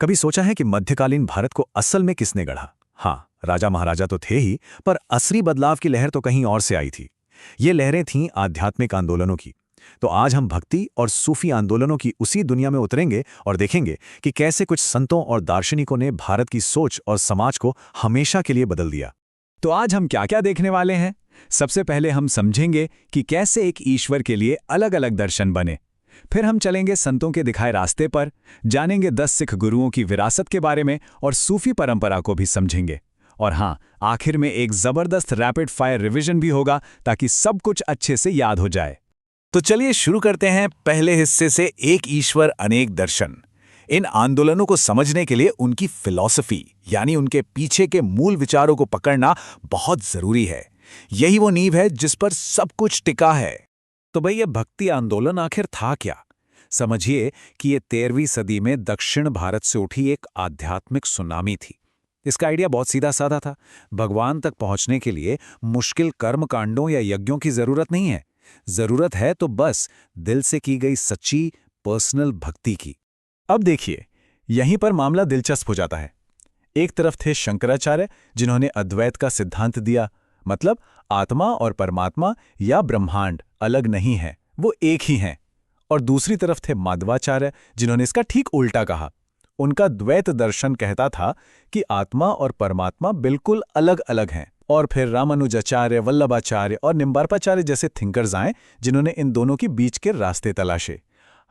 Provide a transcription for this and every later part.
कभी सोचा है कि मध्यकालीन भारत को असल में किसने गढ़ा? हाँ, राजा महाराजा तो थे ही, पर असली बदलाव की लहर तो कहीं और से आई थी। ये लहरें थीं आध्यात्मिक आंदोलनों की। तो आज हम भक्ति और सूफी आंदोलनों की उसी दुनिया में उतरेंगे और देखेंगे कि कैसे कुछ संतों और दार्शनिकों ने भारत की सोच और समाज को हमेशा के लिए बदल दिया। तो आज हम क्या क्या देखने वाले हैं? सबसे पहले हम समझेंगे कि कैसे एक ईश्वर के लिए अलग अलग दर्शन बने। फिर हम चलेंगे संतों के दिखाए रास्ते पर, जानेंगे 10 सिख गुरुओं की विरासत के बारे में और सूफी परंपरा को भी समझेंगे। और हाँ, आखिर में एक जबरदस्त रैपिड फायर रिवीजन भी होगा ताकि सब कुछ अच्छे से याद हो जाए। तो चलिए शुरू करते हैं पहले हिस्से से, एक ईश्वर अनेक दर्शन। इन आंदोलनों को समझने के लिए उनकी फिलॉसफी यानी उनके पीछे के मूल विचारों को पकड़ना बहुत जरूरी है। यही वो नींव है जिस पर सब कुछ टिका है। तो भाई, ये भक्ति आंदोलन आखिर था क्या? समझिए कि ये 13वीं सदी में दक्षिण भारत से उठी एक आध्यात्मिक सुनामी थी। इसका आइडिया बहुत सीधा साधा था। भगवान तक पहुंचने के लिए मुश्किल कर्मकांडों या यज्ञों की जरूरत नहीं है। जरूरत है तो बस दिल से की गई सच्ची पर्सनल भक्ति की। अब देखिए, यहीं पर मामला दिलचस्प हो जाता है। एक तरफ थे शंकराचार्य, जिन्होंने अद्वैत का सिद्धांत दिया, मतलब आत्मा और परमात्मा या ब्रह्मांड अलग नहीं है, वो एक ही हैं। और दूसरी तरफ थे माधवाचार्य, जिन्होंने इसका ठीक उल्टा कहा। उनका द्वैत दर्शन कहता था कि आत्मा और परमात्मा बिल्कुल अलग अलग हैं। और फिर रामानुजाचार्य, वल्लभाचार्य और निम्बार्पाचार्य जैसे थिंकर्स आए, जिन्होंने इन दोनों के बीच के रास्ते तलाशे।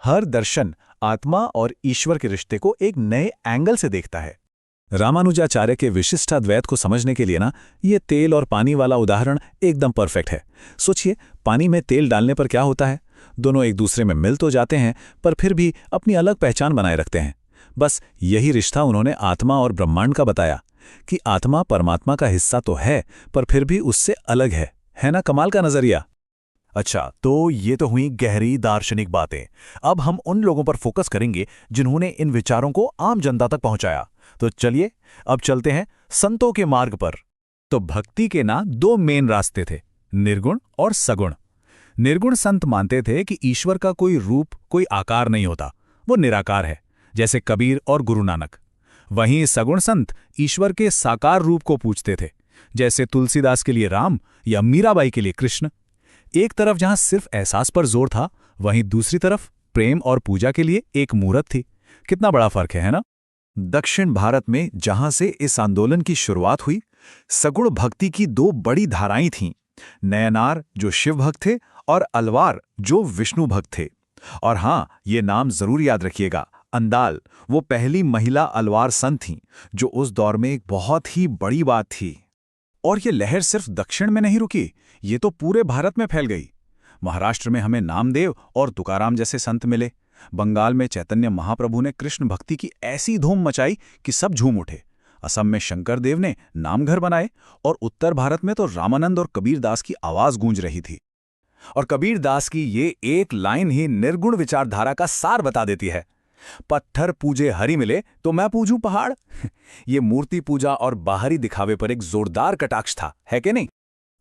हर दर्शन आत्मा और ईश्वर के रिश्ते को एक नए एंगल से देखता है। रामानुजाचार्य के विशिष्टाद्वैत को समझने के लिए ना, ये तेल और पानी वाला उदाहरण एकदम परफेक्ट है। सोचिए, पानी में तेल डालने पर क्या होता है? दोनों एक दूसरे में मिल तो जाते हैं, पर फिर भी अपनी अलग पहचान बनाए रखते हैं। बस यही रिश्ता उन्होंने आत्मा और ब्रह्मांड का बताया कि आत्मा परमात्मा का हिस्सा तो है, पर फिर भी उससे अलग है ना? कमाल का नजरिया। अच्छा, तो ये तो हुई गहरी दार्शनिक बातें। अब हम उन लोगों पर फोकस करेंगे जिन्होंने इन विचारों को आम जनता तक पहुंचाया। तो चलिए अब चलते हैं संतों के मार्ग पर। तो भक्ति के ना 2 मेन रास्ते थे, निर्गुण और सगुण। निर्गुण संत मानते थे कि ईश्वर का कोई रूप, कोई आकार नहीं होता, वो निराकार है, जैसे कबीर और गुरु नानक। वहीं सगुण संत ईश्वर के साकार रूप को पूजते थे, जैसे तुलसीदास के लिए राम या मीराबाई के लिए कृष्ण। एक तरफ जहां सिर्फ एहसास पर जोर था, वहीं दूसरी तरफ प्रेम और पूजा के लिए एक मूर्त थी। कितना बड़ा फर्क है ना? दक्षिण भारत में जहां से इस आंदोलन की शुरुआत हुई, सगुण भक्ति की 2 बड़ी धाराएं थीं। नयनार जो शिव भक्त थे और अलवार जो विष्णु भक्त थे। और हां, ये नाम जरूर याद रखिएगा, अंदाल वो पहली महिला अलवार संत थीं, जो उस दौर में एक बहुत ही बड़ी बात थी। और ये लहर सिर्फ दक्षिण में नहीं रुकी, ये तो पूरे भारत में फैल गई। महाराष्ट्र में हमें नामदेव और तुकाराम जैसे संत मिले। बंगाल में चैतन्य महाप्रभु ने कृष्ण भक्ति की ऐसी धूम मचाई कि सब झूम उठे। असम में शंकरदेव ने नामघर बनाए और उत्तर भारत में तो रामानंद और कबीरदास की आवाज गूंज रही थी। और कबीरदास की ये एक लाइन ही निर्गुण विचारधारा का सार बता देती है। पत्थर पूजे हरि मिले तो मैं पूजूं पहाड़। ये मूर्ति पूजा और बाहरी दिखावे पर एक जोरदार कटाक्ष था, है कि नहीं?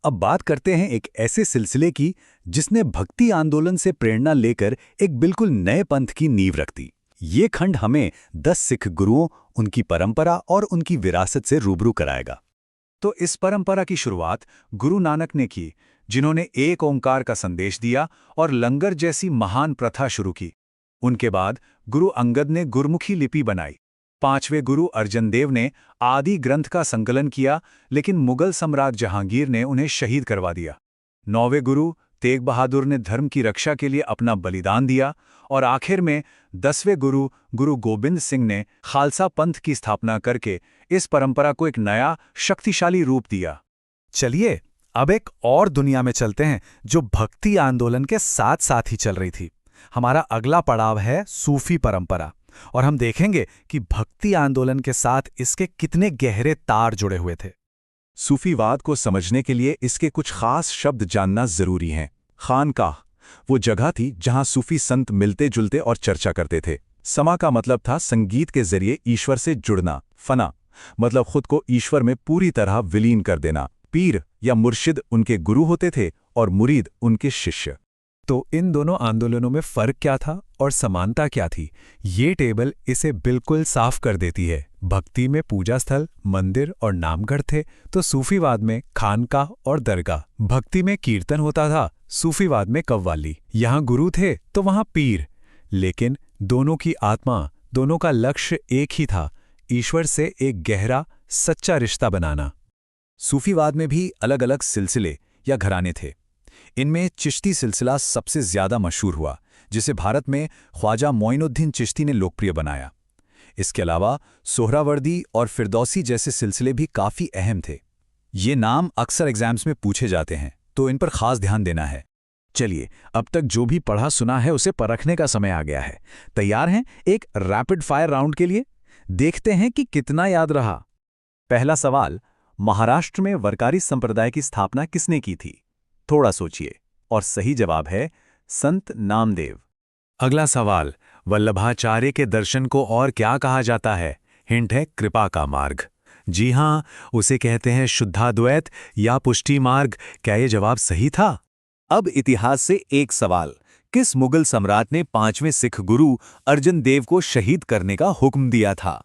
अब बात करते हैं एक ऐसे सिलसिले की जिसने भक्ति आंदोलन से प्रेरणा लेकर एक बिल्कुल नए पंथ की नींव रख दी। ये खंड हमें 10 सिख गुरुओं, उनकी परंपरा और उनकी विरासत से रूबरू कराएगा। तो इस परंपरा की शुरुआत गुरु नानक ने की, जिन्होंने एक ओंकार का संदेश दिया और लंगर जैसी महान प्रथा शुरू की। उनके बाद गुरु अंगद ने गुरमुखी लिपि बनाई। 5वें गुरु अर्जन देव ने आदि ग्रंथ का संकलन किया, लेकिन मुगल सम्राट जहांगीर ने उन्हें शहीद करवा दिया। 9वें गुरु तेग बहादुर ने धर्म की रक्षा के लिए अपना बलिदान दिया। और आखिर में 10वें गुरु गुरु गोबिंद सिंह ने खालसा पंथ की स्थापना करके इस परंपरा को एक नया शक्तिशाली रूप दिया। चलिए अब एक और दुनिया में चलते हैं जो भक्ति आंदोलन के साथ साथ ही चल रही थी। हमारा अगला पड़ाव है सूफी परंपरा, और हम देखेंगे कि भक्ति आंदोलन के साथ इसके कितने गहरे तार जुड़े हुए थे। सूफीवाद को समझने के लिए इसके कुछ खास शब्द जानना जरूरी हैं। खानकाह वो जगह थी जहां सूफी संत मिलते जुलते और चर्चा करते थे। समा का मतलब था संगीत के जरिए ईश्वर से जुड़ना। फना मतलब खुद को ईश्वर में पूरी तरह विलीन कर देना। पीर या मुर्शिद उनके गुरु होते थे और मुरीद उनके शिष्य। तो इन दोनों आंदोलनों में फर्क क्या था और समानता क्या थी, ये टेबल इसे बिल्कुल साफ कर देती है। भक्ति में पूजा स्थल, मंदिर और नामगढ़ थे, तो सूफीवाद में खानकाह और दरगाह। भक्ति में कीर्तन होता था, सूफीवाद में कव्वाली। यहाँ गुरु थे तो वहाँ पीर। लेकिन दोनों की आत्मा, दोनों का लक्ष्य एक ही था, ईश्वर से एक गहरा सच्चा रिश्ता बनाना। सूफीवाद में भी अलग अलग सिलसिले या घराने थे। इनमें चिश्ती सिलसिला सबसे ज्यादा मशहूर हुआ, जिसे भारत में ख्वाजा मोइनुद्दीन चिश्ती ने लोकप्रिय बनाया। इसके अलावा सोहरावर्दी और फिरदौसी जैसे सिलसिले भी काफी अहम थे। ये नाम अक्सर एग्जाम्स में पूछे जाते हैं, तो इन पर खास ध्यान देना है। चलिए, अब तक जो भी पढ़ा सुना है उसे परखने का समय आ गया है। तैयार हैं एक रैपिड फायर राउंड के लिए? देखते हैं कि कितना याद रहा। पहला सवाल, महाराष्ट्र में वरकारी संप्रदाय की स्थापना किसने की थी? थोड़ा सोचिए, और सही जवाब है संत नामदेव। अगला सवाल, वल्लभाचार्य के दर्शन को और क्या कहा जाता है? हिंट है कृपा का मार्ग। जी हां, उसे कहते हैं शुद्धाद्वैत या पुष्टि मार्ग। क्या ये जवाब सही था? अब इतिहास से एक सवाल, किस मुगल सम्राट ने 5वें सिख गुरु अर्जन देव को शहीद करने का हुक्म दिया था?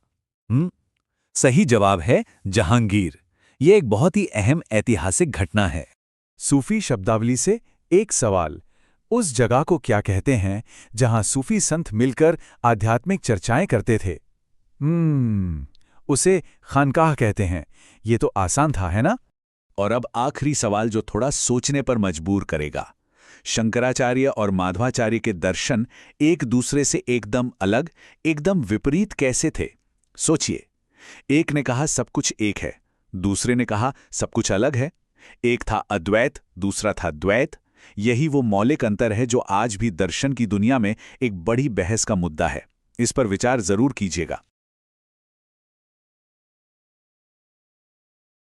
सही जवाब है जहांगीर। यह एक बहुत ही अहम ऐतिहासिक घटना है। सूफी शब्दावली से एक सवाल, उस जगह को क्या कहते हैं जहां सूफी संत मिलकर आध्यात्मिक चर्चाएं करते थे? उसे खानकाह कहते हैं। ये तो आसान था, है ना? और अब आखिरी सवाल जो थोड़ा सोचने पर मजबूर करेगा। शंकराचार्य और माधवाचार्य के दर्शन एक दूसरे से एकदम अलग, एकदम विपरीत कैसे थे? सोचिए, एक ने कहा सब कुछ एक है, दूसरे ने कहा सब कुछ अलग है। एक था अद्वैत, दूसरा था द्वैत। यही वो मौलिक अंतर है जो आज भी दर्शन की दुनिया में एक बड़ी बहस का मुद्दा है। इस पर विचार जरूर कीजिएगा।